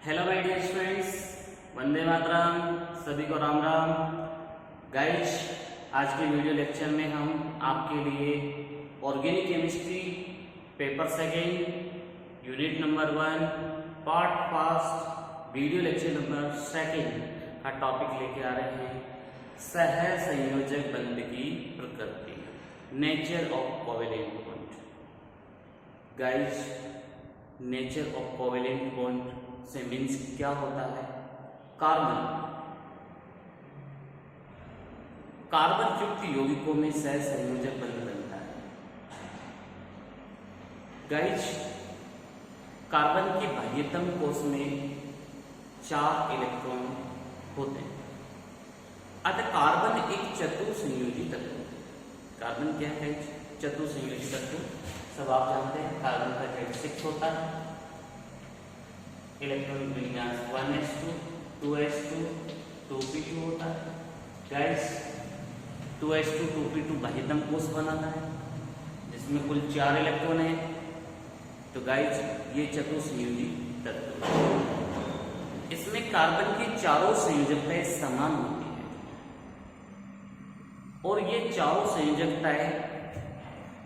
Hello my dear students, Vande Mataram. सभी को Ram Ram. Guys, आज के वीडियो लेक्चर में हम आपके लिए organic chemistry paper second unit number 1 part first video lecture number second का टॉपिक लेके आ रहे हैं। सहसंयोजक बंध की प्रकृति, nature of covalent bond. Guys, nature of covalent bond से मीन्स क्या होता है? कार्बन युक्त यौगिकों में सहसंयोजक बंध बनता है। गाइस, कार्बन के बाह्यतम कोश में 4 इलेक्ट्रॉन होते हैं। अतः कार्बन एक चतुसंयोजी तत्व है। कार्बन क्या है? चतुसंयोजी तत्व। सब आप जानते हैं। कार्बन का Z6 होता है। इलेक्ट्रॉनिक विन्यास 1s2 2s2 2p2 होता है। गाइस, 2s2 2p2 बाह्यतम कोश बनाता है जिसमें कुल 4 इलेक्ट्रॉन है। तो गाइस, ये चतुसंयोजी तत्व है। इसमें कार्बन की चारों संयोजकताएं समान होती है और ये चारों संयोजकताएं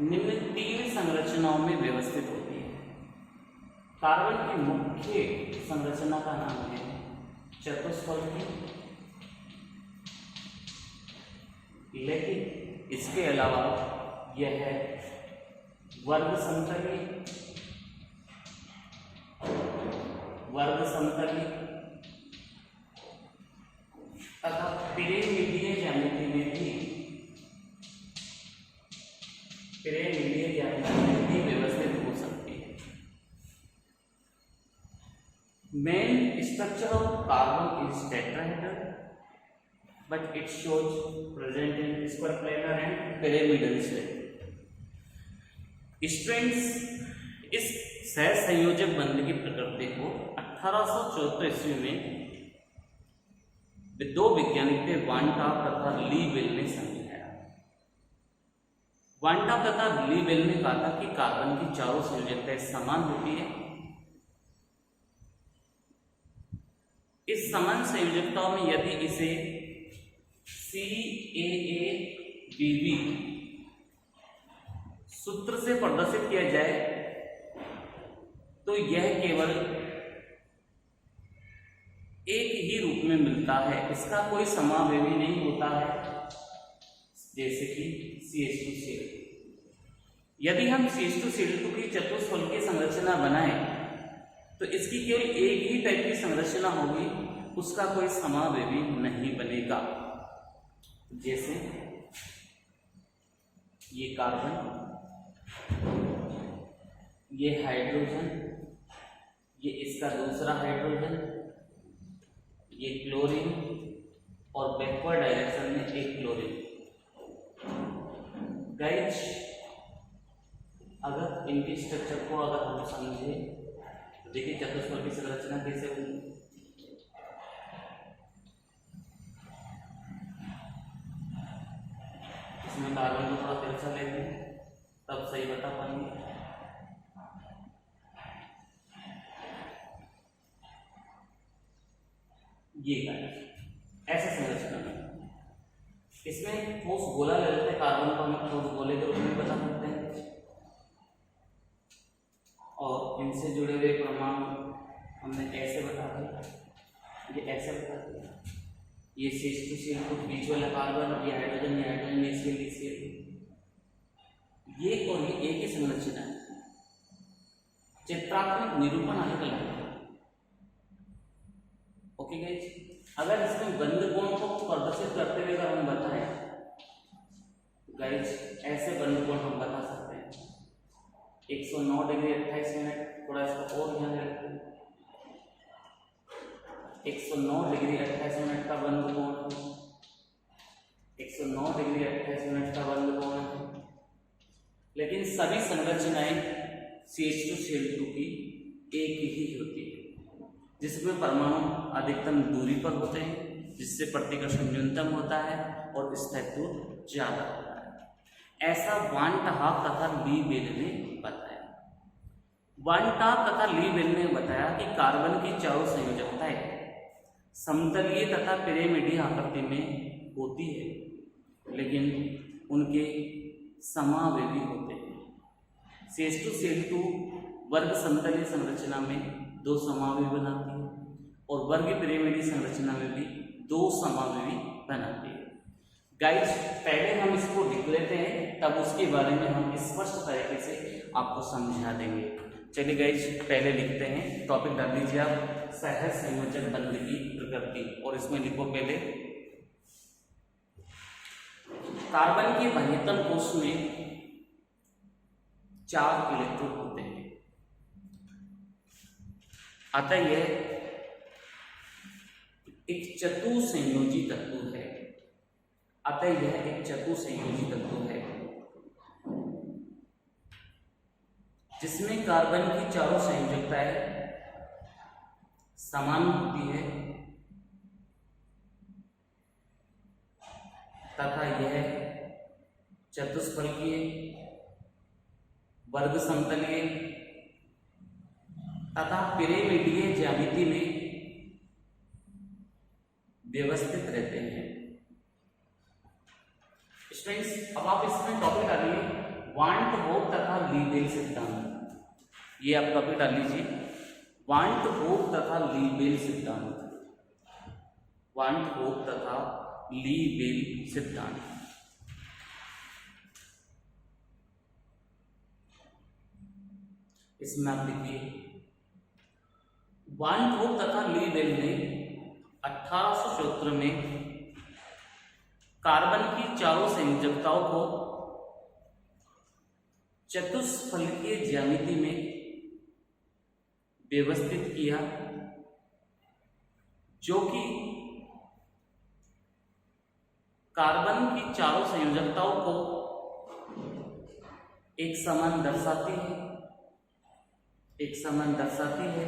निम्न 3 संरचनाओं में व्यवस्थित होती है। कार्बन की मुख्य संरचना का नाम है चतुष्फलकी, लेकिन इसके अलावा यह है वर्ग समतली तथा पिरामिडीय ज्यामिति में भी व्यवस्थित हो सकती है। Main structure of carbon is tetrahedral, but it shows present in square planar and pyramidal shape. Students, इस सहसंयोजक बंध की प्रकृति को 1874 ईस्वी में दो वैज्ञानिक थे, वांटाव तथा ली बेल ने समझाया। वांटाव तथा ली बेल ने कहा था कि कार्बन की चारों संयोजकताएं समान होती है। इस समान संयोजकताओं में यदि इसे CAABB सूत्र से प्रदर्शित किया जाए तो यह केवल एक ही रूप में मिलता है, इसका कोई समावयवी नहीं होता है, जैसे कि CH2Cl। यदि हम CH2Cl2 की चतुष्फलकीय संरचना बनाएं तो इसकी केवल एक ही टाइप की संरचना होगी, उसका कोई समावयवी नहीं बनेगा। जैसे ये कार्बन, ये हाइड्रोजन, ये इसका दूसरा हाइड्रोजन, ये क्लोरीन और बैकवर्ड डायरेक्शन में एक क्लोरीन। गाइस, अगर इनकी स्ट्रक्चर को अगर हम समझे तो देखिए चतुष्फलकीय संरचना कैसे होगी। इसमें कार्बन को थोड़ा तिरछा लेते हैं तब सही बता पाएंगे। ये ऐसे संरचना में इसमें ठोस गोला ले लेते हैं। कार्बन को हम ठोस गोले के रूप में बता सकते हैं और इनसे जुड़े हुए परमाणु हमने ऐसे बता दिया, ये ऐसे बता दिया। ये CH2Cl बीच वाला कार्बन, ये हाइड्रोजन, ये Cl। ये और ये एक ही संरचना है। चित्रात्मक निरूपण अलग अलग है। ओके गाइस, अगर इसमें बंध कोण को प्रदर्शित करते हुए अगर हम बताएं गाइस, ऐसे बंध कोण हम बता सकते हैं 109 डिग्री 28 मिनट। थोड़ा इसका और ध्यान रखें, 109 डिग्री 28 मिनट का बंध कोण, 109 डिग्री 28 मिनट का बंध कोण है। लेकिन सभी संरचनाएं CH2Cl2 की एक ही होती है, जिसमें परमाणु अधिकतम दूरी पर होते हैं, जिससे प्रतिकर्षण न्यूनतम होता है और स्थायित्व ज्यादा होता है। ऐसा वांटाव तथा ली बेल ने बताया। वांटा तथा ली बेल ने बताया कि कार्बन की चारों संयोजकताएं समतलीय तथा पिरामिडीय आकृति में होती है, लेकिन उनके समावेवी होते हैं। CH2Cl2 वर्ग समतलीय संरचना में 2 समावेवी बनाती है और वर्ग पिरामिडीय संरचना में भी 2 समावेवी बनाती है। गाइस, पहले हम इसको लिख लेते हैं, तब उसके बारे में हम स्पष्ट तरीके से आपको समझा देंगे। चलिए गाइस, पहले लिखते हैं। टॉपिक डाल दीजिए आप, सहज संयोजक बंध की प्रकृति, और इसमें लिखो पहले कार्बन के बाह्यतम कोश में 4 इलेक्ट्रॉन होते हैं। अतः यह एक चतुसंयोजी तत्व है। अतः यह एक चतुसंयोजी तत्व है जिसमें कार्बन की चारों संयोजकताएं समान होती है तथा यह चतुष्फलकीय, वर्ग समतलीय तथा पिरामिडीय ज्यामिति में व्यवस्थित रहते हैं। स्टूडेंट्स, अब आप इसमें टॉपिक डालिए वांट होप तथा ली बेल सिद्धांत। ये आप टॉपिक डाल लीजिए, वांट होप तथा ली बेल सिद्धांत। वांट होप तथा ली बेल सिद्धांत। इसमें आप लिखिए वांट होप तथा ली बेल ने 1874 में कार्बन की चारों संयोजकताओं को चतुष्फलकीय ज्यामिति में व्यवस्थित किया, जो कि कार्बन की चारों संयोजकताओं को एक समान दर्शाती है, एक समान दर्शाती है।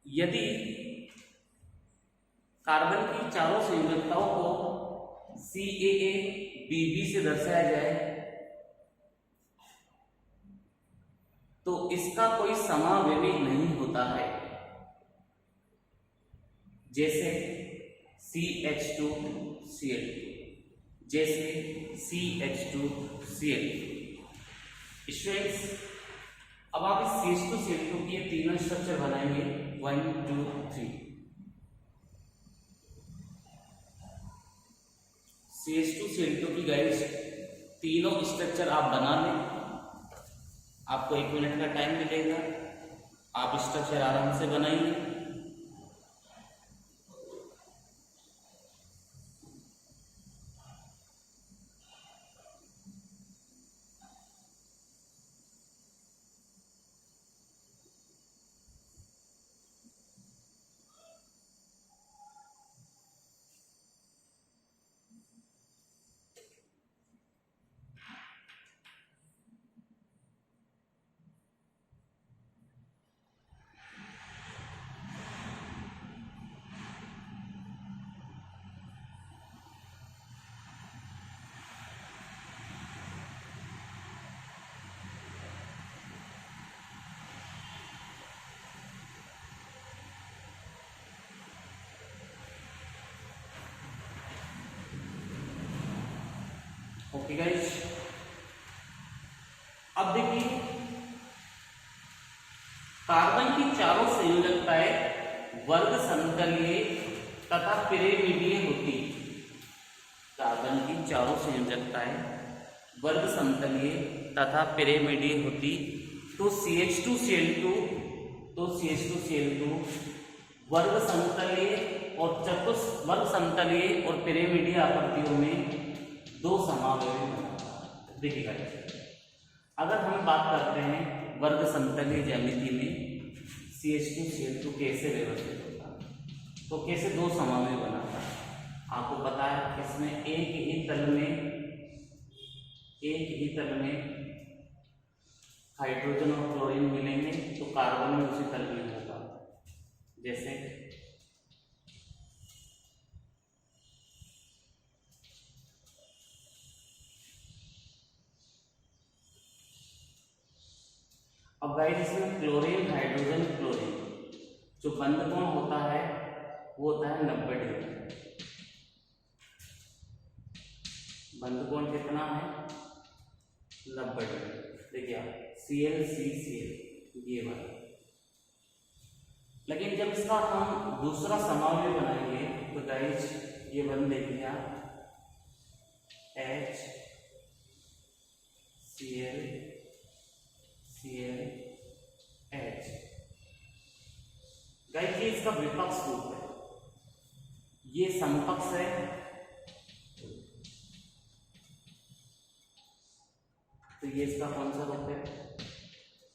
यदि कार्बन की चारों संयोजकताओं को CAA-BB से दर्शाया जाए तो इसका कोई समावेवी नहीं होता है, जैसे CH2Cl2, जैसे CH2Cl2। स्टूडेंट्स, अब आप इस CH2Cl2 की ये तीनों स्ट्रक्चर बनाएंगे, 1 2 3। CH2Cl2 की गाइस तीनों स्ट्रक्चर आप बना लें। आपको 1 मिनट का टाइम मिलेगा, आप स्ट्रक्चर आराम से बनाइए। ओके गाइस, अब देखिए कार्बन की चारों संयोजकताएं वर्ग समतलीय तथा पिरामिडीय होती। कार्बन की चारों संयोजकताएं वर्ग समतलीय तथा पिरामिडीय होती तो CH2Cl2 वर्ग समतलीय और वर्ग समतलीय और पिरामिडीय आकृतियों में 2 समावेवी बनाता। देखिएगा, अगर हम बात करते हैं वर्ग समतलीय ज्यामिति में CH2Cl2 कैसे व्यवस्थित होता है, तो कैसे 2 समावेवी बनाता है। आपको पता है इसमें एक ही तल में हाइड्रोजन और क्लोरीन मिलेंगे तो कार्बन में उसी तल में होगा। जैसे अब गाइस इसमें क्लोरीन, हाइड्रोजन, क्लोरीन, जो बंद कोण होता है वो होता है 90 डिग्री। बंद कोण कितना है? 90 डिग्री। देखिए आप ClCCl ये वाला। लेकिन जब इसका हम दूसरा समावयव बनाएंगे तो गाइस ये बन देखिए आप HClClH। गाइस ये इसका विपक्ष रूप है, ये समकक्ष है, तो ये इसका कौन सा रूप है?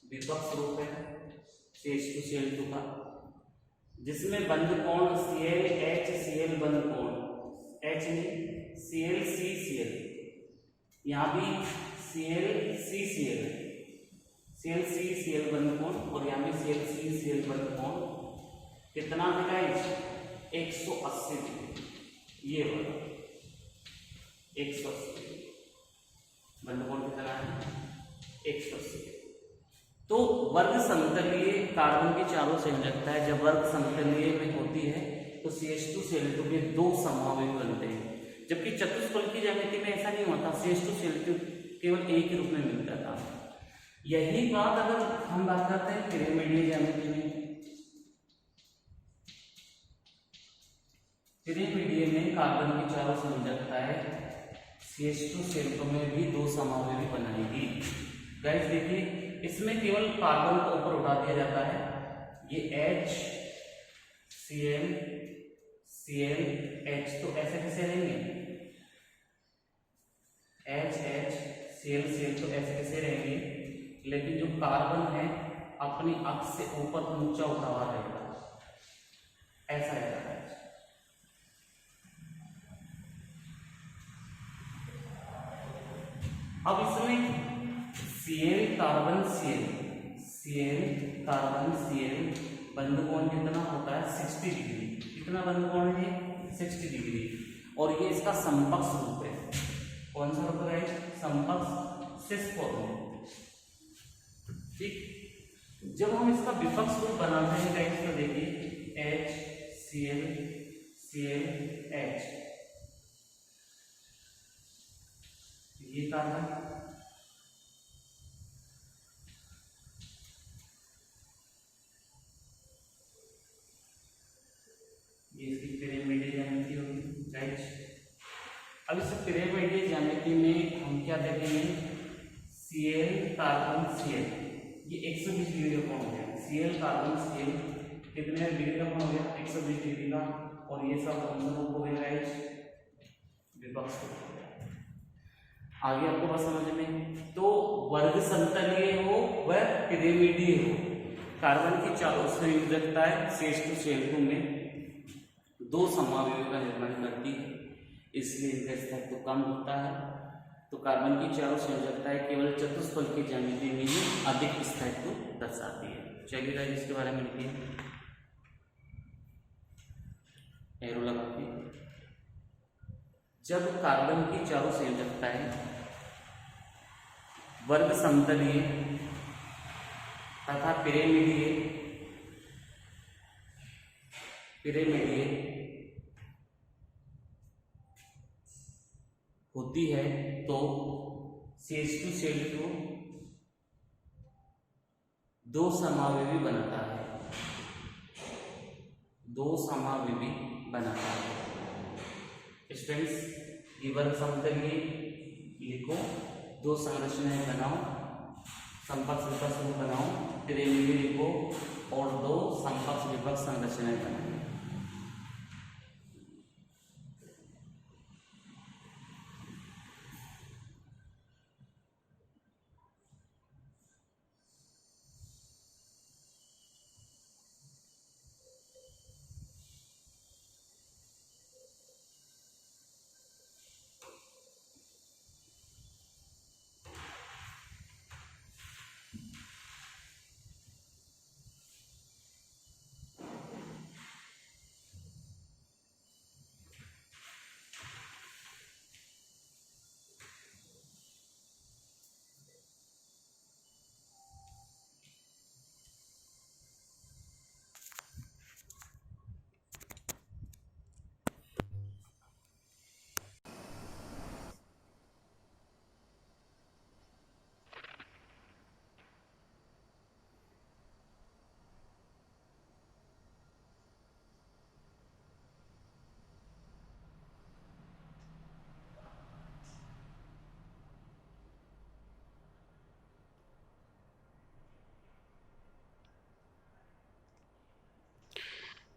विपक्ष रूप है CH2Cl2 का, जिसमें बंद कोण ClHCl बंद कोण H नहीं ClCCl, यहाँ भी ClCCl बंद कोण और यहाँ भी ClCCl बंद कोण कितना है गाइस? 180 डिग्री। ये वाला 180 बंद कोण कितना है? 180। तो वर्ग समतलीय कार्बन की चारों संयोजकता है, जब वर्ग समतलीय में होती है तो CH2Cl2 के दो समूह बनते हैं, जबकि चतुष्फलक की ज्यामिति में ऐसा नहीं होता, CH2Cl2 केवल एक ही रूप में मिलता था। यही बात अगर हम बात करते हैं पिरामिडीय ज्यामिति में, पिरामिडीय में कार्बन की चारों संयोजकता है, CH2Cl2 में भी दो समूह बनाएगी। गाइस देखिए इसमें केवल कार्बन को ऊपर उठा दिया जाता है, ये HCl ClH तो ऐसे कैसे रहेंगे? HCl तो ऐसे कैसे रहेंगे, लेकिन जो कार्बन है अपनी अक्ष से ऊपर ऊंचा उठा हुआ रहेगा, ऐसा रहता है। अब इसमें Cl कार्बन Cl बंद कोण कितना होता है? 60 डिग्री। कितना बंद कोण है? 60 डिग्री। और ये इसका समकक्ष रूप है। कौन सा रूप है? समकक्ष सिस फॉर्म। ठीक, जब हम इसका विपक्ष रूप बनाते हैं गाइस तो देखिए HClClH, ये कार्बन, ये इसकी पिरामिडीय ज्यामिति होगी राइट। अब इस पिरामिडीय ज्यामिति में हम क्या देखेंगे? Cl कार्बन Cl, ये 120 डिग्री का कोण हो गया। Cl कार्बन Cl कितने डिग्री का कोण हो गया? 120 डिग्री का। और ये सब कौन सा रूप हो गया गाइस? विपक्ष रूप हो गया। आगे आपको बस समझ में, तो वर्ग समतलीय हो वह पिरामिडीय हो, कार्बन की चारों संयोजकता है CH2Cl2 में दो समूहों का निर्माण करती है, इसलिए इनका स्थायित्व कम होता है। तो कार्बन की चारों संयोजकताएं केवल चतुष्फलक की ज्यामिति में ही अधिक स्थायित्व दर्शाती है। चलिए गाइस इसके बारे में लिखिए, एरो लगा के। जब कार्बन की चारों संयोजकताएं वर्ग समतलीय तथा पिरामिडीय होती है तो CH2Cl2 दो समावेवी बनाता है, स्टूडेंट्स ये वर्ग समतलीय लिखो, दो संरचनाएं बनाओ, समकक्ष विपक्ष बनाओ, पिरामिडीय लिखो और दो समकक्ष विपक्ष संरचनाएं बनाओ।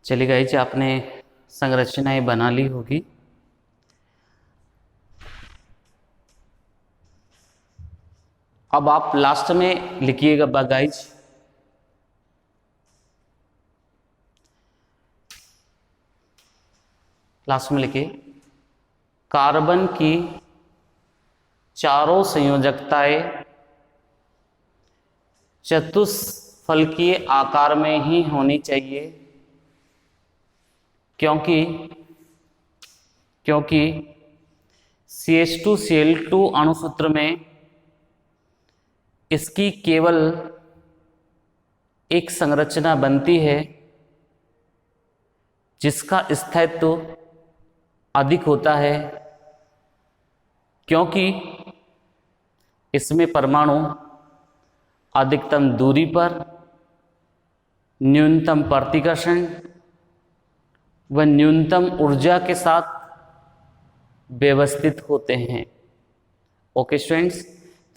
चलिए गाइज, आपने संरचनाएं बना ली होगी। अब आप लास्ट में लिखिएगा गाइज, लास्ट में लिखिए कार्बन की चारों संयोजकताएं चतुष्फलकीय आकार में ही होनी चाहिए, क्योंकि CH2Cl2 अणुसूत्र में इसकी केवल एक संरचना बनती है जिसका स्थायित्व अधिक होता है, क्योंकि इसमें परमाणु अधिकतम दूरी पर न्यूनतम प्रतिकर्षण व न्यूनतम ऊर्जा के साथ व्यवस्थित होते हैं। ओके स्टूडेंट्स,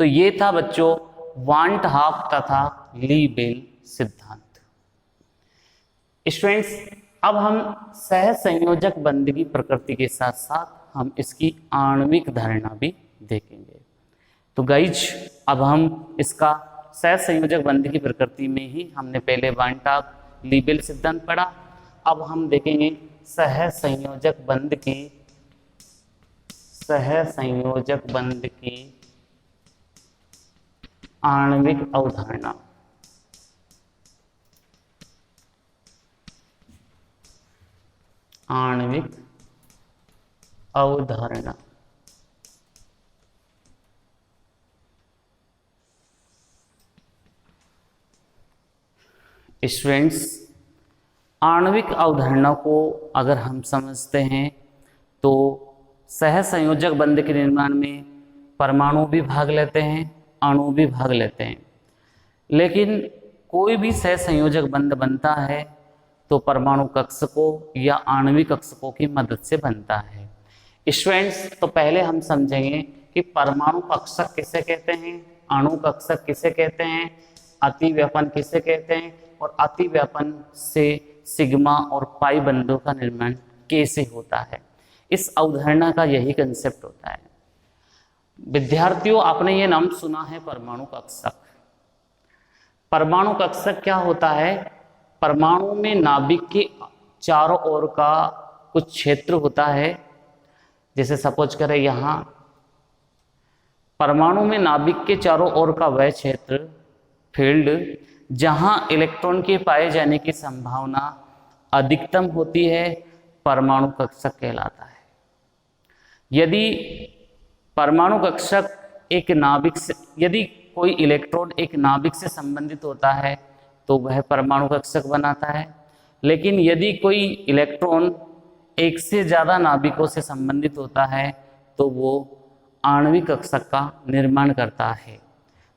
तो ये था बच्चों वांट हाफ तथा ली बेल सिद्धांत। स्टूडेंट्स, अब हम सहसंयोजक बंध की प्रकृति के साथ साथ हम इसकी आणविक धारणा भी देखेंगे। तो गाइज, अब हम इसका सहसंयोजक बंध की प्रकृति में ही हमने पहले वांट हाफ ली बेल सिद्धांत पढ़ा। अब हम देखेंगे सहसंयोजक बंध की आणविक अवधारणा। आणविक अवधारणा स्टूडेंट्स, आणविक अवधारणा को अगर हम समझते हैं तो सहसंयोजक बंध के निर्माण में परमाणु भी भाग लेते हैं, अणु भी भाग लेते हैं, लेकिन कोई भी सहसंयोजक बंध बनता है तो परमाणु कक्षकों या आणविक कक्षकों की मदद से बनता है। स्टूडेंट्स, तो पहले हम समझेंगे कि परमाणु कक्षक किसे कहते हैं, अणु कक्षक किसे कहते हैं, अतिव्यापन किसे कहते हैं, और अतिव्यापन से सिग्मा और पाई बंधों का निर्माण कैसे होता है। इस अवधारणा का यही कंसेप्ट होता है। विद्यार्थियों, आपने ये नाम सुना है परमाणु कक्षक। परमाणु कक्षक क्या होता है? परमाणु में नाभिक के चारों ओर का कुछ क्षेत्र होता है। जैसे सपोज करें यहाँ परमाणु में नाभिक के चारों ओर का वह क्षेत्र फील्ड जहां इलेक्ट्रॉन के पाए जाने की संभावना अधिकतम होती है, परमाणु कक्षक कहलाता है। यदि परमाणु कक्षक एक नाभिक से, यदि कोई इलेक्ट्रॉन एक नाभिक से संबंधित होता है तो वह परमाणु कक्षक बनाता है, लेकिन यदि कोई इलेक्ट्रॉन एक से ज़्यादा नाभिकों से संबंधित होता है तो वो आणविक कक्षक का निर्माण करता है।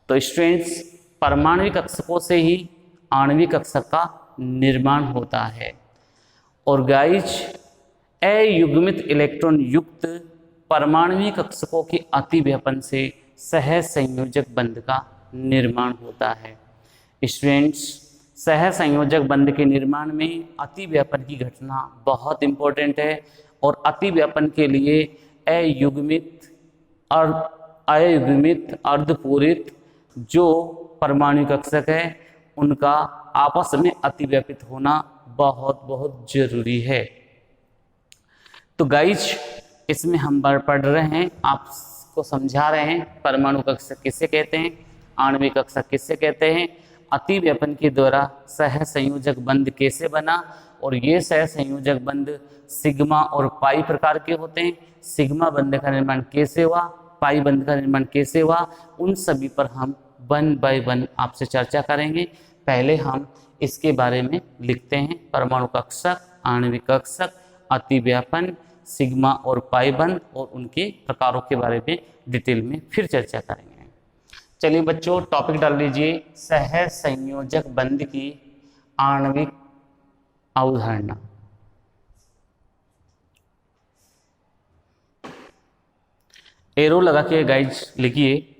तो स्टूडेंट्स, परमाणविक कक्षकों से ही आणविक कक्षक का निर्माण होता है। और गाइज, अयुग्मित इलेक्ट्रॉन युक्त परमाणविक कक्षकों के अतिव्यापन से सहसंयोजक बंध का निर्माण होता है। स्टूडेंट्स, सहसंयोजक बंध के निर्माण में अतिव्यापन की घटना बहुत इंपॉर्टेंट है, और अतिव्यापन के लिए अयुग्मित अर्धपूरित जो परमाणु कक्षक है उनका आपस में अतिव्यापित होना बहुत बहुत जरूरी है। तो गाइज, इसमें हम पढ़ रहे हैं, आपको समझा रहे हैं परमाणु कक्षक किसे कहते हैं, आणविक कक्षक किसे कहते हैं, अतिव्यापन के द्वारा सहसंयोजक बंध कैसे बना, और ये सहसंयोजक बंध सिग्मा और पाई प्रकार के होते हैं। सिग्मा बंध का निर्माण कैसे हुआ, पाई बंध का निर्माण कैसे हुआ, उन सभी पर हम 1 बाय 1 आपसे चर्चा करेंगे। पहले हम इसके बारे में लिखते हैं, परमाणु कक्षक, आणविक कक्षक, अतिव्यापन, सिग्मा और पाई बंध, और उनके प्रकारों के बारे में डिटेल में फिर चर्चा करेंगे। चलिए बच्चों, टॉपिक डाल लीजिए, सहसंयोजक बंध की आणविक अवधारणा। एरो लगा के गाइज लिखिए,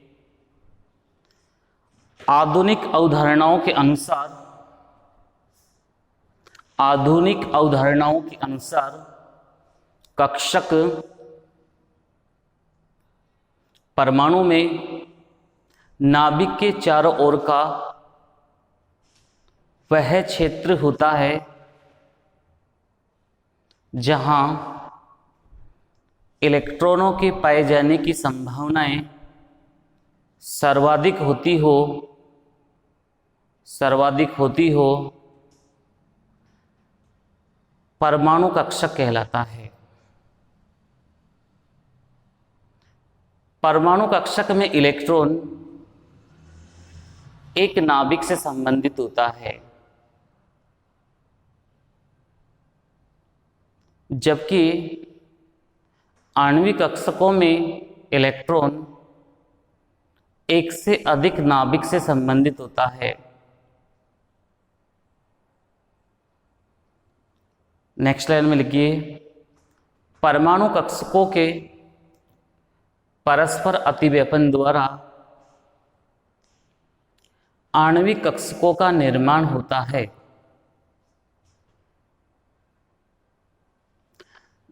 आधुनिक अवधारणाओं के अनुसार आधुनिक अवधारणाओं के अनुसार कक्षक परमाणु में नाभिक के चारों ओर का वह क्षेत्र होता है जहां इलेक्ट्रॉनों के पाए जाने की संभावनाएं सर्वाधिक होती हो परमाणु कक्षक कहलाता है। परमाणु कक्षक में इलेक्ट्रॉन एक नाभिक से संबंधित होता है, जबकि आणविक कक्षकों में इलेक्ट्रॉन एक से अधिक नाभिक से संबंधित होता है। नेक्स्ट लाइन में लिखिए, परमाणु कक्षकों के परस्पर अतिव्यापन द्वारा आणविक कक्षकों का निर्माण होता है।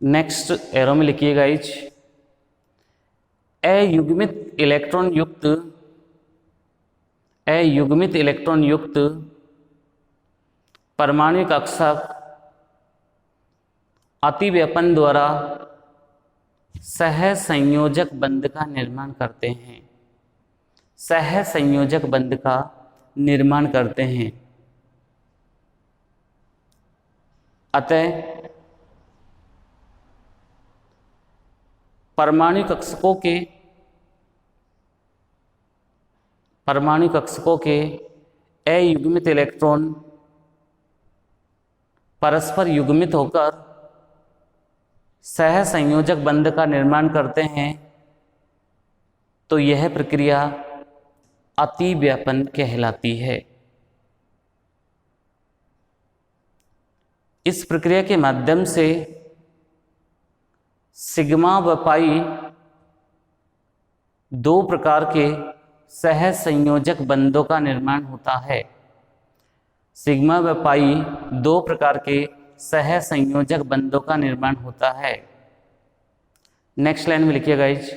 नेक्स्ट एरो में लिखिए गाइज, अयुग्मित इलेक्ट्रॉन युक्त परमाणु कक्षक अतिव्यापन द्वारा सहसंयोजक बंध का निर्माण करते हैं। सहसंयोजक बंध का निर्माण करते हैं। अतः परमाणु कक्षकों के अयुग्मित इलेक्ट्रॉन परस्पर युग्मित होकर सहसंयोजक बंध का निर्माण करते हैं, तो यह प्रक्रिया अतिव्यापन कहलाती है। इस प्रक्रिया के माध्यम से सिग्मा व पाई दो प्रकार के सहसंयोजक बंधों का निर्माण होता है। सिग्मा व पाई दो प्रकार के सहसंयोजक बंधों का निर्माण होता है। नेक्स्ट लाइन में लिखिए गाइज,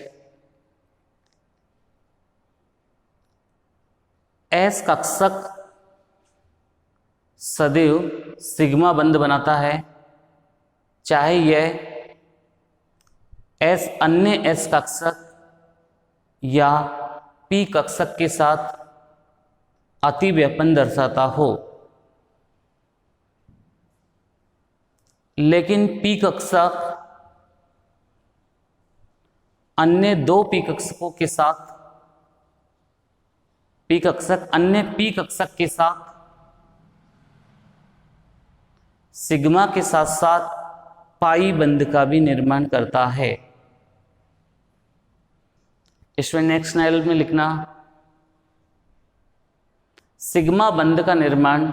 एस कक्षक सदैव सिग्मा बंध बनाता है, चाहे यह एस अन्य एस कक्षक या पी कक्षक के साथ अतिव्यापन दर्शाता हो। लेकिन पी कक्षक अन्य दो पी कक्षकों के साथ अन्य पी कक्षक के साथ सिग्मा के साथ साथ पाई बंध का भी निर्माण करता है। इसमें नेक्स्ट लाइन में लिखना, सिग्मा बंध का निर्माण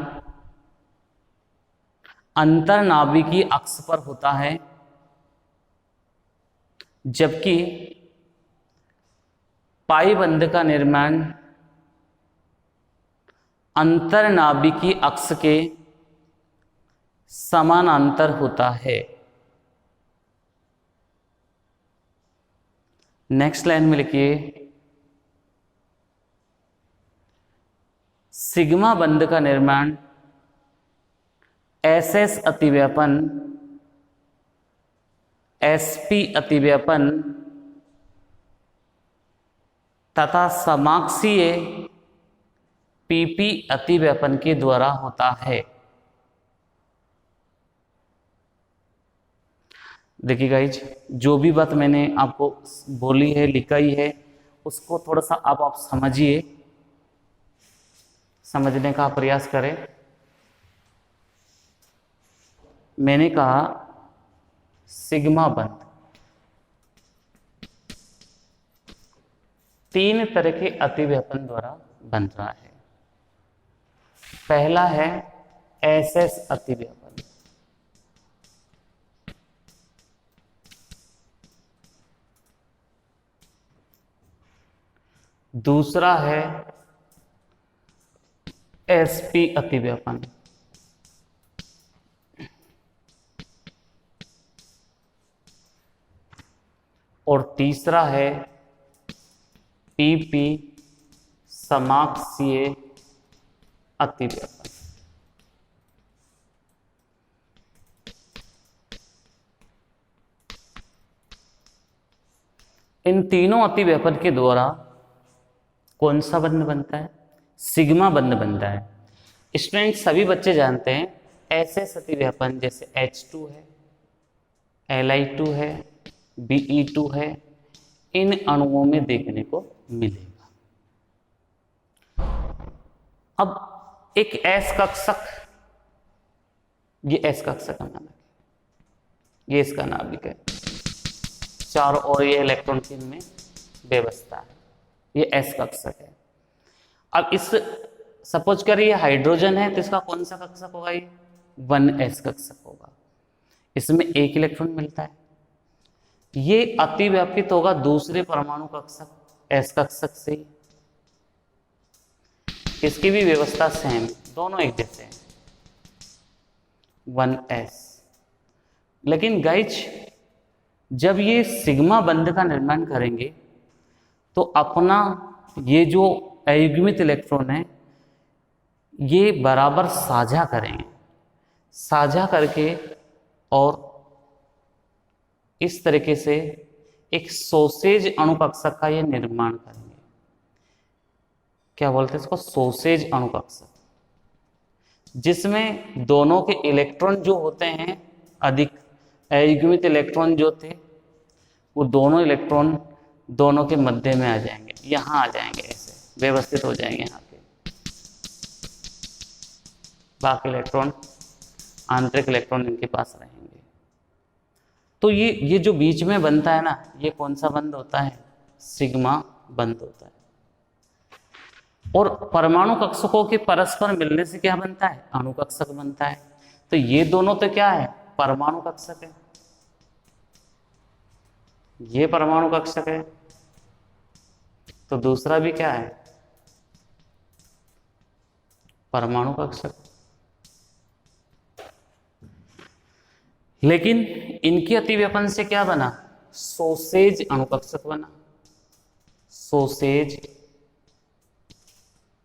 अंतर्नाभिकीय अक्ष पर होता है, जबकि पाई बंध का निर्माण अंतर्नाभिकीय अक्ष के समानांतर होता है। नेक्स्ट लाइन में लिखिए, सिग्मा बंध का निर्माण एसएस अतिव्यापन, एसपी अतिव्यापन तथा समाक्षीय पीपी अतिव्यापन के द्वारा होता है। देखिए गाइज, जो भी बात मैंने आपको बोली है, लिखाई है, उसको थोड़ा सा आप समझिए, समझने का प्रयास करें। मैंने कहा सिग्मा बंध तीन तरह के अतिव्यापन द्वारा बन रहा है। पहला है एसएस अतिव्यापन, दूसरा है एसपी अतिव्यापन, और तीसरा है PP समाक्षीय अतिव्यापन। इन तीनों अतिव्यापन के द्वारा कौन सा बंध बनता है? सिग्मा बंध बनता है। स्टूडेंट सभी बच्चे जानते हैं ऐसे अतिव्यापन जैसे H2 है, Li2 है, Be2 है, इन अणुओं में देखने को मिलेगा। अब एक S कक्षक, ये S कक्षक का नाम है, ये इसका नाभिक है, चारों ओर ये इलेक्ट्रॉन की इनमें व्यवस्था है, ये S कक्षक है। अब इस सपोज करिए हाइड्रोजन है तो इसका कौन सा कक्षक होगा? ये 1s कक्षक होगा, इसमें एक इलेक्ट्रॉन मिलता है। ये अतिव्यापित होगा दूसरे परमाणु कक्षक S कक्षक से ही, इसकी भी व्यवस्था सेम, दोनों एक जैसे हैं 1s। लेकिन गाइज जब ये सिग्मा बंध का निर्माण करेंगे तो अपना ये जो अयुग्मित इलेक्ट्रॉन है ये बराबर साझा करेंगे, साझा करके और इस तरीके से एक सोसेज अणुकक्षक का ये निर्माण करेंगे। क्या बोलते हैं इसको? सोसेज अणुकक्षक, जिसमें दोनों के इलेक्ट्रॉन जो होते हैं अधिक, अयुग्मित इलेक्ट्रॉन जो थे वो दोनों इलेक्ट्रॉन दोनों के मध्य में आ जाएंगे, यहां आ जाएंगे, ऐसे व्यवस्थित हो जाएंगे यहाँ के। बाकी इलेक्ट्रॉन, आंतरिक इलेक्ट्रॉन इनके पास रहेंगे। तो ये जो बीच में बनता है ना, ये कौन सा बंध होता है? सिग्मा बंध होता है। और परमाणु कक्षकों के परस्पर मिलने से क्या बनता है? अणु कक्षक बनता है। तो ये दोनों तो क्या है? परमाणु कक्षक है, ये परमाणु कक्षक है, तो दूसरा भी क्या है? परमाणु कक्षक। लेकिन इनके अतिव्यापन से क्या बना? सोसेज अणुकक्षक बना, सोसेज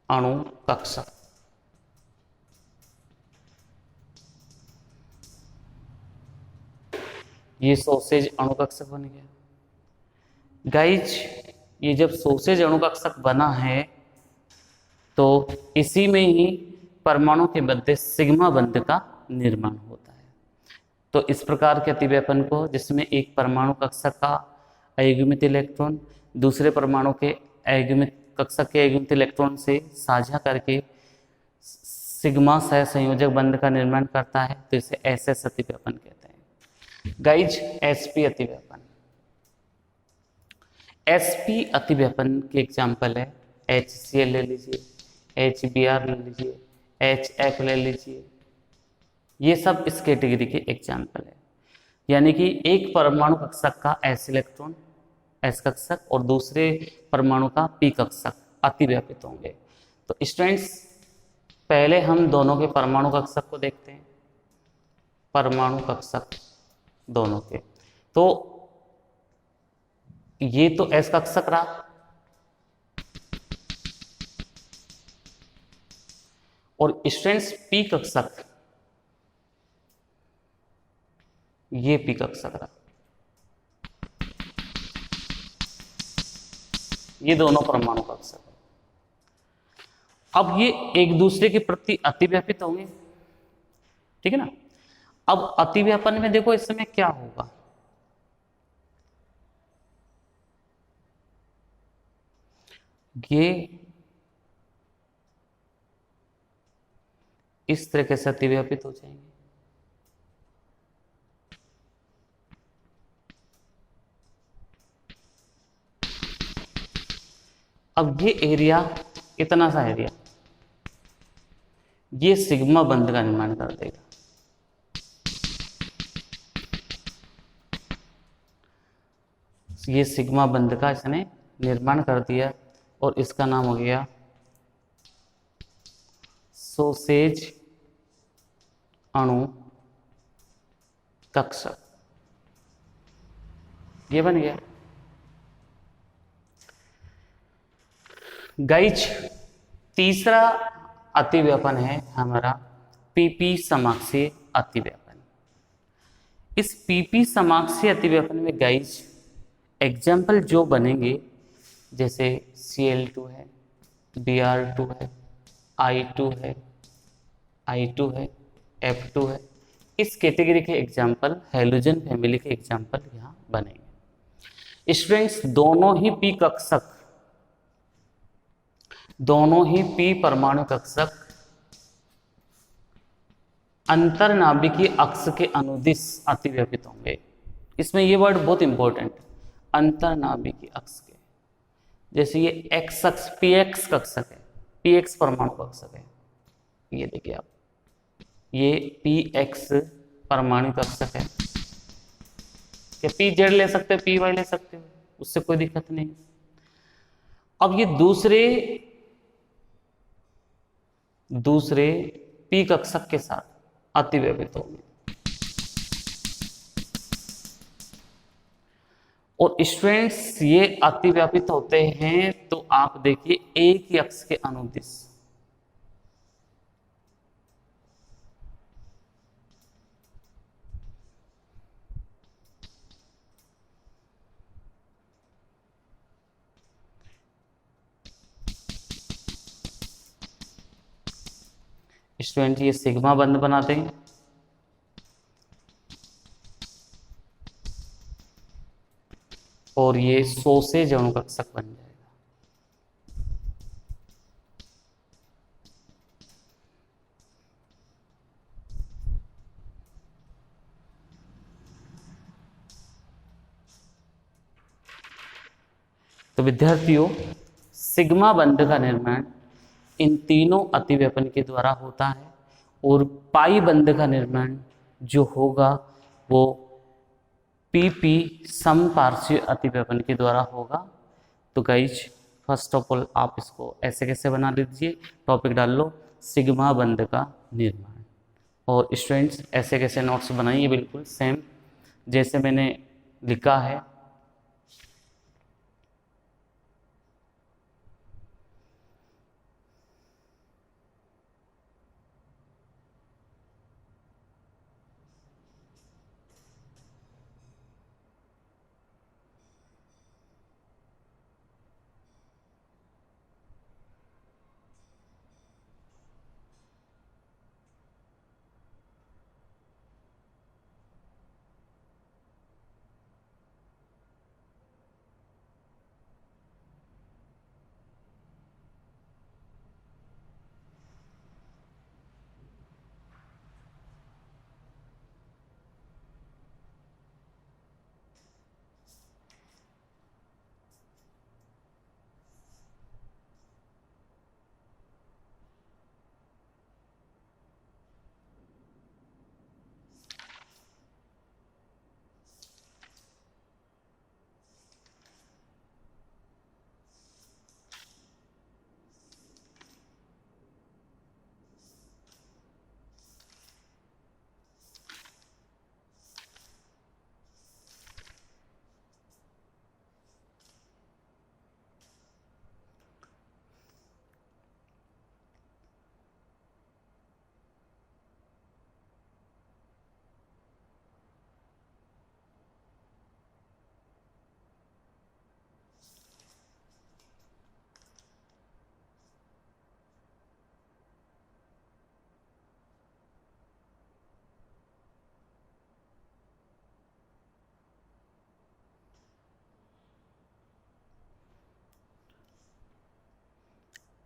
अणुकक्षक। ये सोसेज अणुकक्षक बन गया। गाइज ये जब सोसेज अणुकक्षक बना है तो इसी में ही परमाणु के मध्य सिग्मा बंध का निर्माण होता है। तो इस प्रकार के अतिव्यापन को, जिसमें एक परमाणु कक्षक का अयुग्मित इलेक्ट्रॉन दूसरे परमाणु के अयुग्मित कक्षक के अयुग्मित इलेक्ट्रॉन से साझा करके सिग्मा सहसंयोजक बंध का निर्माण करता है, तो इसे SS अतिव्यापन कहते हैं। गाइज SP अतिव्यापन, SP अतिव्यापन के एग्जाम्पल है HCl ले लीजिए, HBr ले लीजिए, HF ले लीजिए, ये सब इस कैटेगरी के एग्जाम्पल है। यानी कि एक परमाणु कक्षक का S इलेक्ट्रॉन, S कक्षक, और दूसरे परमाणु का P कक्षक अतिव्यापित होंगे। तो स्टूडेंट्स पहले हम दोनों के परमाणु कक्षक को देखते हैं, परमाणु कक्षक दोनों के। तो ये तो S कक्षक रहा, और स्टूडेंट्स P कक्षक, ये P कक्षक रहा, ये दोनों परमाणु कक्षक। अब ये एक दूसरे के प्रति अतिव्यापित होंगे, ठीक है ना। अब अतिव्यापन में देखो इस समय क्या होगा, ये इस तरीके से अतिव्यापित हो जाएंगे। अब ये एरिया, इतना सा एरिया, ये सिग्मा बंध का निर्माण कर देगा। ये सिग्मा बंध का इसने निर्माण कर दिया और इसका नाम हो गया सोसेज अणु कक्षक, ये बन गया। गाइज तीसरा अतिव्यापन है हमारा पीपी समाक्षीय अतिव्यापन। इस पीपी समाक्षीय अतिव्यापन में गाइज एग्जाम्पल जो बनेंगे जैसे Cl2 है, Br2 है, I2 है, I2 है, F2 है, इस कैटेगरी के एग्जाम्पल, हैलोजन फैमिली के एग्जाम्पल यहाँ बनेंगे। स्टूडेंट्स दोनों ही पी परमाणु कक्षक अंतरनाभिकीय अक्ष के अनुदिश अतिव्यापित होंगे। इसमें ये वर्ड बहुत इंपॉर्टेंट है, अंतरनाभिकीय अक्ष के। जैसे ये एक्स अक्ष पी एक्स कक्षक है, पी एक्स परमाणु कक्षक है, ये देखिए आप, ये पी एक्स परमाणु कक्षक है। क्या पी जेड ले सकते हो, पी वाई ले सकते हो, उससे कोई दिक्कत नहीं। अब ये दूसरे पी कक्षक के साथ अतिव्यापित होंगे। और स्टूडेंट्स ये अतिव्यापित होते हैं तो आप देखिए एक ही अक्ष के अनुदिश। स्टूडेंट ये सिग्मा बंध बनाते हैं और ये 100 से जणु कक्षक बन जाएगा। तो विद्यार्थियों सिग्मा बंध का निर्माण इन तीनों अतिव्यापन के द्वारा होता है और पाई बंध का निर्माण जो होगा वो पीपी समपार्श्वीय अतिव्यापन के द्वारा होगा। तो गाइज फर्स्ट ऑफ ऑल आप इसको ऐसे कैसे बना लीजिए, टॉपिक डाल लो सिग्मा बंध का निर्माण। और स्टूडेंट्स ऐसे कैसे नोट्स बनाइए, बिल्कुल सेम जैसे मैंने लिखा है।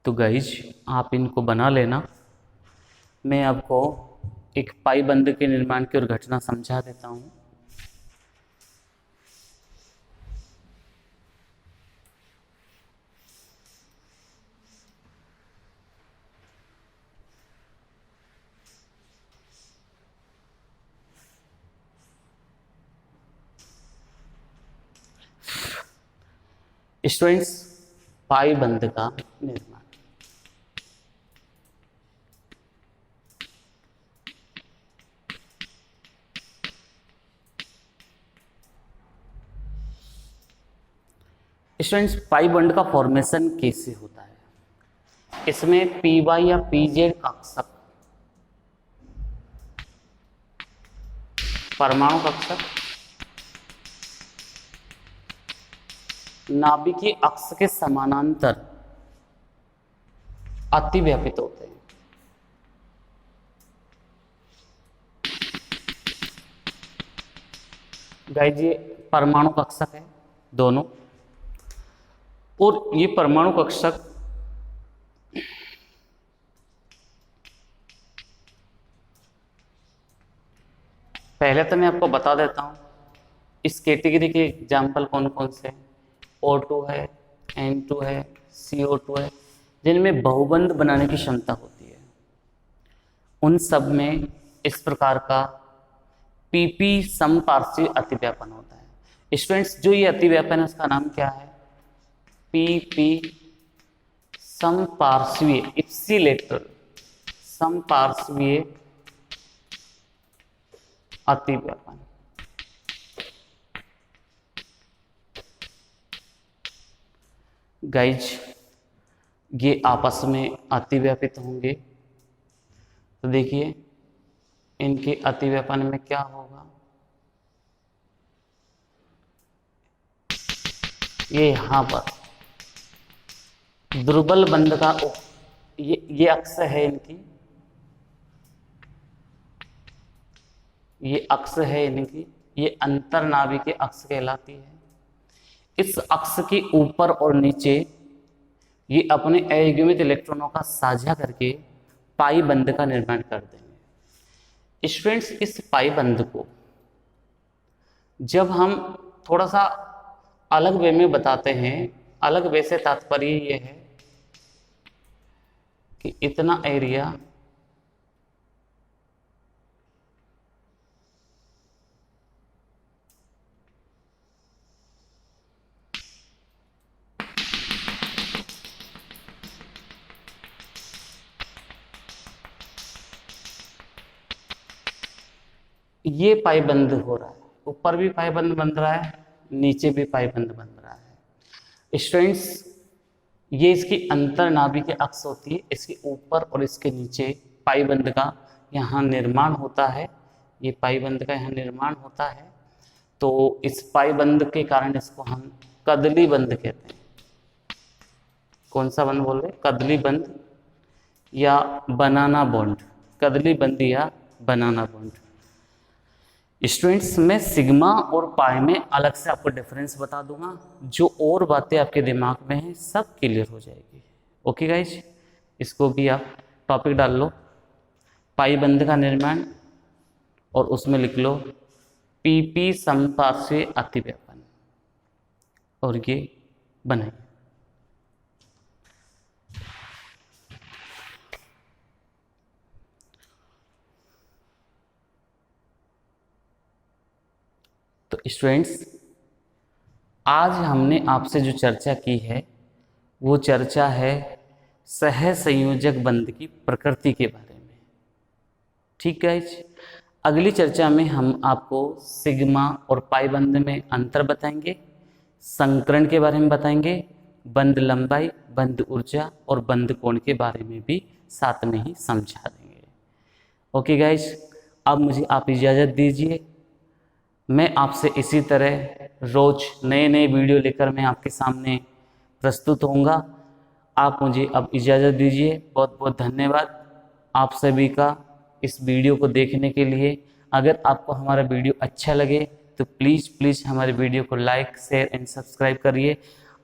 तो गाइज आप इनको बना लेना। मैं आपको एक पाई बंध के निर्माण की और घटना समझा देता हूँ। स्टूडेंट्स पाई बंध का निर्माण, स्टूडेंट्स पाई बंध का फॉर्मेशन कैसे होता है। इसमें पी वाई या पी जेड कक्षक, परमाणु कक्षक नाभिकीय अक्ष के समानांतर अतिव्यापित होते हैं। गाइस ये परमाणु कक्षक है दोनों, और ये परमाणु कक्षक पहले तो मैं आपको बता देता हूं इस कैटेगरी के एग्जाम्पल कौन कौन से हैं। O2 है, N2 है, CO2 है, जिनमें बहुबंध बनाने की क्षमता होती है। उन सब में इस प्रकार का PP समपार्श्वीय अतिव्यापन होता है। स्टूडेंट्स जो ये अतिव्यापन है उसका नाम क्या है? PP समपार्श्वीय इप्सिलेटरल समपार्श्वीय अतिव्यापन। गाइज ये आपस में अतिव्यापित होंगे, तो देखिए इनके अतिव्यापन में क्या होगा, ये यहां पर दुर्बल बंध का ये अक्ष है इनकी, ये अक्ष है इनकी, ये अंतरनाभिकीय अक्ष कहलाती है। इस अक्ष के ऊपर और नीचे ये अपने अयुग्मित इलेक्ट्रॉनों का साझा करके पाई बंध का निर्माण कर देंगे। स्टूडेंट्स इस पाई बंध को जब हम थोड़ा सा अलग वे में बताते हैं, अलग वे से तात्पर्य ये है कि इतना एरिया ये पाइबंद हो रहा है, ऊपर भी पाइबंद बन रहा है, नीचे भी पाइबंद बन रहा है। स्टूडेंट्स ये इसकी अंतरनाभिकीय अक्ष होती है, इसके ऊपर और इसके नीचे पाइबंद का यहाँ निर्माण होता है, ये पाइबंद का यहाँ निर्माण होता है। तो इस पाइबंद के कारण इसको हम कदली बंध कहते हैं। कौन सा बंध बोल रहे? कदली बंध या बनाना बॉन्ड, कदली बंध या बनाना बॉन्ड। स्टूडेंट्स मैं सिग्मा और पाई में अलग से आपको डिफरेंस बता दूंगा, जो और बातें आपके दिमाग में हैं सब क्लियर हो जाएगी। ओके गाइज, इसको भी आप टॉपिक डाल लो, पाई बंध का निर्माण, और उसमें लिख लो PP समपार्श्वीय अतिव्यापन, और ये बनाइए। तो स्टूडेंट्स आज हमने आपसे जो चर्चा की है वो चर्चा है सहसंयोजक बंध की प्रकृति के बारे में। ठीक है, अगली चर्चा में हम आपको सिग्मा और पाई बंध में अंतर बताएंगे, संकरण के बारे में बताएंगे, बंध लंबाई, बंध ऊर्जा और बंध कोण के बारे में भी साथ में ही समझा देंगे। ओके गाइज, अब मुझे आप इजाज़त दीजिए। मैं आपसे इसी तरह रोज नए नए वीडियो लेकर मैं आपके सामने प्रस्तुत होऊंगा। आप मुझे अब इजाज़त दीजिए। बहुत बहुत धन्यवाद आप सभी का इस वीडियो को देखने के लिए। अगर आपको हमारा वीडियो अच्छा लगे तो प्लीज़ हमारे वीडियो को लाइक, शेयर एंड सब्सक्राइब करिए।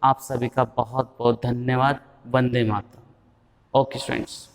आप सभी का बहुत बहुत धन्यवाद। वंदे मातरम। Okay students.